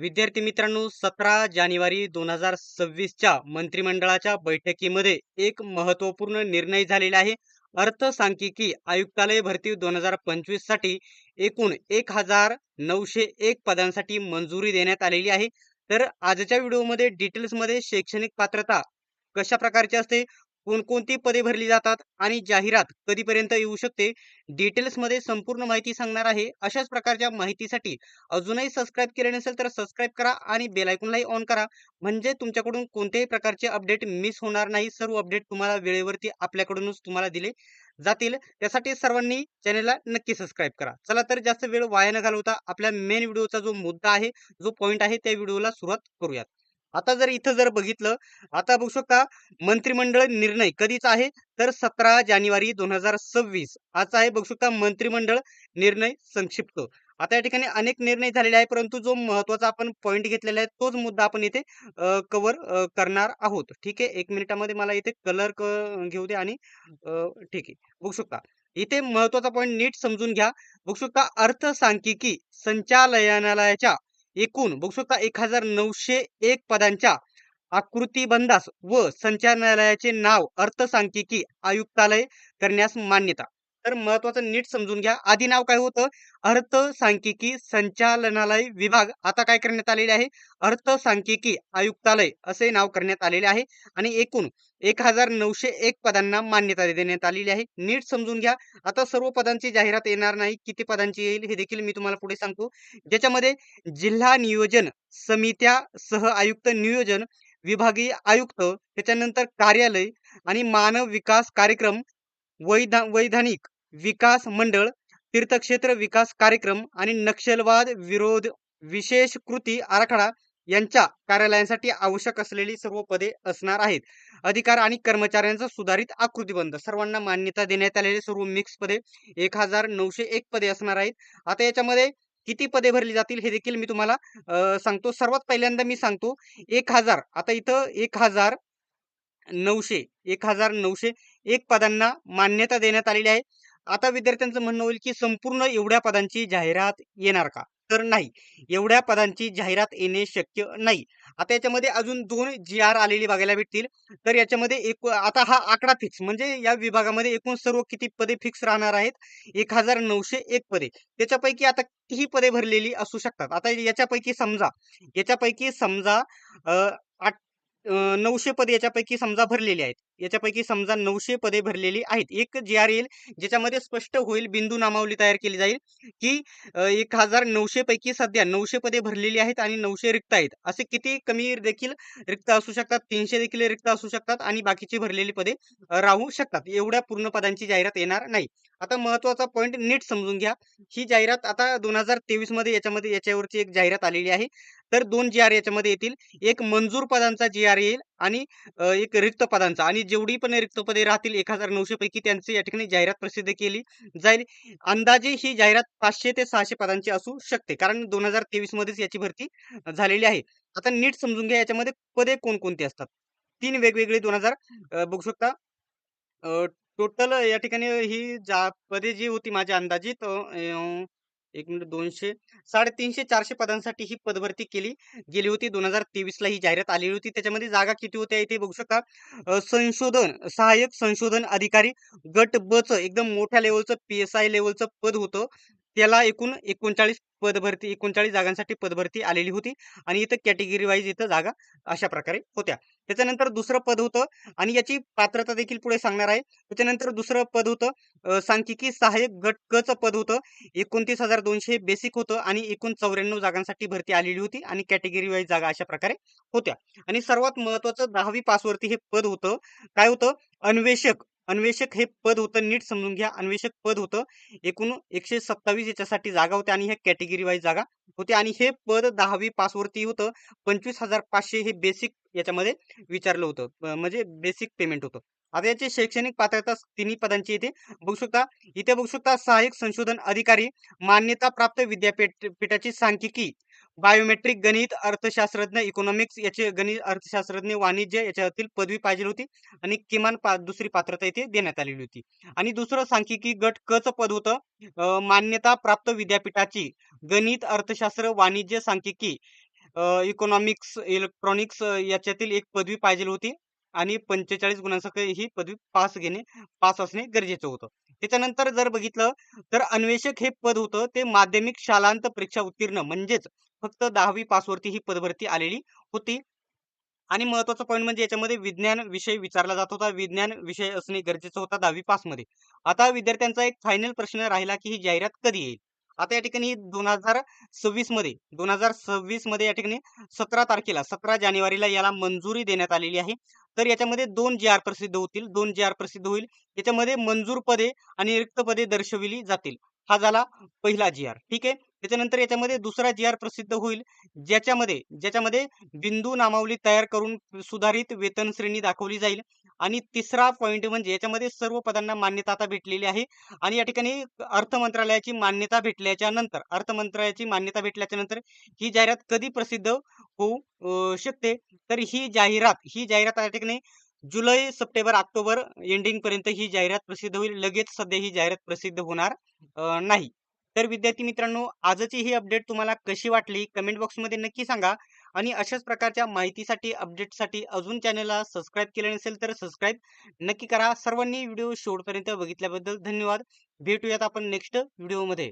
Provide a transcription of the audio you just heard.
विद्यार्थी मित्रांनो, 17 जानेवारी 2026च्या मंत्रिमंडळाच्या बैठकीमध्ये एक महत्त्वपूर्ण निर्णय झालेला आहे. अर्थसांख्यिकी आयुक्तालय भरती 2025 साठी एकूण 1901 पदांसाठी मंजुरी देण्यात आलेली आहे. तर आजच्या व्हिडिओमध्ये डिटेल्समध्ये शैक्षणिक पात्रता कशा प्रकारची असते, कोणकोणती पदे भरली जातात आणि जाहिरात कधीपर्यंत येऊ शकते, डिटेल्समध्ये संपूर्ण माहिती सांगणार आहे. अशाच प्रकारच्या माहितीसाठी अजूनही सबस्क्राईब केले नसेल तर सबस्क्राईब करा आणि बेल आयकॉनलाही ऑन करा, म्हणजे तुमच्याकडून कोणत्याही प्रकारचे अपडेट मिस होणार नाही. सर्व अपडेट तुम्हाला वेळेवरती आपल्याकडूनच तुम्हाला दिले जातील. त्यासाठी सर्वांनी चॅनलला नक्की सबस्क्राईब करा. चला तर जास्त वेळ वाया न घालवता आपल्या मेन व्हिडिओचा जो मुद्दा आहे, जो पॉइंट आहे, त्या व्हिडिओला सुरुवात करूयात. आता जर इथं जर बघितलं, आता बघू शकता मंत्रिमंडळ निर्णय कधीचा आहे, तर 17 जानेवारी 2026 आजचा आहे. बघू शकता मंत्रिमंडळ निर्णय संक्षिप्त. आता या ठिकाणी अनेक निर्णय झालेले आहे, परंतु जो महत्त्वाचा आपण पॉइंट घेतलेला आहे तोच मुद्दा आपण इथे कव्हर करणार आहोत. ठीक आहे. 1 मिनिटामध्ये मला इथे कलर घेऊ द्या आणि ठीक आहे. बघू शकता. इथे महत्त्वाचा पॉइंट नीट समजून घ्या. बघू शकता अर्थसांख्यिकी संचालनालयाच्या एकूण बघू शकता 1901 पदांच्या आकृतिबंधास व संचालनालयाचे नाव अर्थसांख्यिकी आयुक्तालय करण्यास मान्यता. तर महत्वाचं नीट समजून घ्या. आधी नाव काय होतं? अर्थसांख्यिकी संचालनालय विभाग. आता काय करण्यात आलेले आहे? अर्थसांख्यिकी आयुक्तालय असे नाव करण्यात आलेले आहे आणि एकूण 1901 पदांना मान्यता देण्यात आलेली आहे. नीट समजून घ्या. आता सर्व पदांची जाहिरात येणार नाही. किती पदांची येईल हे देखील मी तुम्हाला पुढे सांगतो. ज्याच्यामध्ये जिल्हा नियोजन समित्या सह आयुक्त नियोजन, विभागीय आयुक्त, त्याच्यानंतर कार्यालय आणि मानव विकास कार्यक्रम, वैधानिक विकास मंडळ, तीर्थक्षेत्र विकास कार्यक्रम आणि नक्षलवाद विरोध विशेष कृती आराखडा यांच्या कार्यालयांसाठी आवश्यक असलेली सर्व पदे असणार आहेत. अधिकार आणि कर्मचाऱ्यांचा सुधारित आकृतिबंध, सर्वांना मान्यता देण्यात आलेले सर्व मिक्स पदे 1901 पदे असणार आहेत. आता याच्यामध्ये किती पदे भरली जातील हे देखील मी तुम्हाला सांगतो. सर्वात पहिल्यांदा मी सांगतो 1000. आता इथं 1901 पदांना मान्यता देण्यात आलेली आहे. आता विद्यार्थ्यांचं म्हणणं होईल की संपूर्ण एवढ्या पदांची जाहिरात येणार का? तर नाही, एवढ्या पदांची जाहिरात येणे शक्य नाही. आता याच्यामध्ये अजून 2 जी-आर आलेली बघायला भेटतील. तर याच्यामध्ये आता हा आकडा फिक्स, म्हणजे या विभागामध्ये एकूण सर्व किती पदे फिक्स राहणार आहेत? 1901 पदे. त्याच्यापैकी आता कितीही पदे भरलेली असू शकतात. आता याच्यापैकी समजा अ, 900 पदे याच्यापैकी समजा भरलेली आहेत. याच्यापैकी समजा 900 पदे भरलेली आहेत. एक जी-आर येईल, ज्याच्यामध्ये स्पष्ट होईल, बिंदू नामावली तयार केली जाईल, की 1900 पैकी सध्या 900 पदे भरलेली आहेत आणि 900 रिक्त आहेत. असे किती कमी देखील रिक्त असू शकतात, 300 देखील रिक्त असू शकतात आणि बाकीची भरलेली पदे राहू शकतात. एवढ्या पूर्ण पदांची जाहिरात येणार नाही. आता महत्त्वाचा पॉइंट नीट समजून घ्या. ही जाहिरात आता 2023 मध्ये याच्यावरची एक जाहिरात आलेली आहे. तर 2 जी-आर याच्यामध्ये येतील. एक मंजूर पदांचा जी-आर येईल आणि एक रिक्त पदांचा, आणि जेवढी पण रिक्त पदे राहतील 1900 पैकी त्यांची या ठिकाणी जाहिरात प्रसिद्ध केली जाईल. अंदाजे ही जाहिरात 500 ते 600 पदांची असू शकते, कारण 2023 मध्येच याची भरती झालेली आहे. आता नीट समजून घ्या याच्यामध्ये पदे कोणकोणती असतात. 3 वेगवेगळे 2000 बघू शकता. टोटल या ठिकाणी ही पदे जी होती माझ्या अंदाजित 1 मिनिट 200 350-400 पदांसाठी ही पदभरती केली गेली होती. 2023 ला ही जाहिरात आलेली होती. त्याच्यामध्ये जागा किती होत्या इथे बघू शकता. सहाय्यक संशोधन अधिकारी गट ब चं एकदम मोठ्या लेवलचं पी-एस-आय लेवलचं पद होतं. त्याला एकूण 39 जागांसाठी पदभरती आलेली होती आणि इथं कॅटेगरी वाईज इथं जागा अशा प्रकारे होत्या. त्याच्यानंतर दुसरं पद होतं आणि याची पात्रता देखील पुढे सांगणार आहे. त्याच्यानंतर दुसरं पद होतं सांख्यिकी सहाय्यक गट क चं पद होतं. 29,200 बेसिक होतं आणि एकूण 94 जागांसाठी भरती आलेली होती आणि कॅटेगरी वाईज जागा अशा प्रकारे होत्या. आणि सर्वात महत्त्वाचं 10वी पासवरती हे पद होतं. काय होतं? अन्वेषक. अन्वेषक हे पद होतं. नीट समजून घ्या. अन्वेषक पद होतं. एकूण 127 याच्यासाठी जागा होत्या आणि हे कॅटेगरी वाईज जागा होत्या आणि हे पद 10वी पासवरती होतं. 25,500 हे बेसिक याच्यामध्ये विचारलं होतं. म्हणजे बेसिक पेमेंट होतं. आता याची शैक्षणिक पात्रता तिन्ही पदांची इथे बघू शकता सहाय्यक संशोधन अधिकारी, मान्यता प्राप्त पीठाची सांख्यिकी, बायोमेट्रिक गणित, अर्थशास्त्रज्ञ, इकॉनॉमिक्स याचे गणित, अर्थशास्त्रज्ञ, वाणिज्य याच्यातील पदवी पाहिजे होती आणि किमान दुसरी पात्रता इथे देण्यात आलेली होती. आणि दुसरं सांख्यिकी गट क चं पद होतं. मान्यता प्राप्त विद्यापीठाची गणित, अर्थशास्त्र, वाणिज्य, सांख्यिकी इकॉनॉमिक्स, इलेक्ट्रॉनिक्स याच्यातील एक पदवी पाहिजे होती आणि 45 गुणांसह ही पदवी पास असणे गरजेचं होतं. त्याच्यानंतर जर बघितलं तर अन्वेषक हे पद होतं ते माध्यमिक शालांत परीक्षा उत्तीर्ण म्हणजेच फक्त 10वी पासवरती ही पदभरती आलेली होती. आणि महत्त्वाचा पॉइंट म्हणजे याच्यामध्ये विज्ञान विषय विचारला जात होता. विज्ञान विषय असणे गरजेचं होता 10वी पासमध्ये. आता विद्यार्थ्यांचा एक फायनल प्रश्न राहिला, की ही जाहिरात कधी येईल? आता या ठिकाणी 2026 मध्ये या ठिकाणी 17 तारखेला 17 जानेवारीला याला मंजुरी देण्यात आलेली आहे. तर याच्यामध्ये 2 जी-आर प्रसिद्ध होतील. 2 जी-आर प्रसिद्ध होईल. याच्यामध्ये मंजूर पदे आणि रिक्त पदे दर्शविली जातील. हा झाला पहिला जी-आर. ठीक आहे. त्याच्यानंतर याच्यामध्ये दुसरा जी-आर प्रसिद्ध होईल, ज्याच्यामध्ये बिंदू नामावली तयार करून सुधारित वेतन श्रेणी दाखवली जाईल. आणि तिसरा पॉइंट म्हणजे याच्यामध्ये सर्व पदांना मान्यता आता भेटलेली आहे आणि या ठिकाणी अर्थ मंत्रालयाची मान्यता भेटल्याच्या नंतर ही जाहिरात कधी प्रसिद्ध होऊ शकते. तर ही जाहिरात या ठिकाणी जुलै, सप्टेंबर, ऑक्टोबर एंडिंग पर्यंत ही जाहिरात प्रसिद्ध होईल. लगेच सध्या ही जाहिरात प्रसिद्ध होणार नाही. तर विद्यार्थी मित्रांनो, आजची ही अपडेट तुम्हाला कशी वाटली कमेंट बॉक्समध्ये नक्की सांगा. आणि अशाच प्रकारच्या माहितीसाठी अपडेटसाठी अजून चॅनलला सबस्क्राईब केले नसेल तर सबस्क्राईब नक्की करा. सर्वांनी व्हिडिओ शेवटपर्यंत बघितल्याबद्दल धन्यवाद. भेटूयात आपण नेक्स्ट व्हिडिओमध्ये.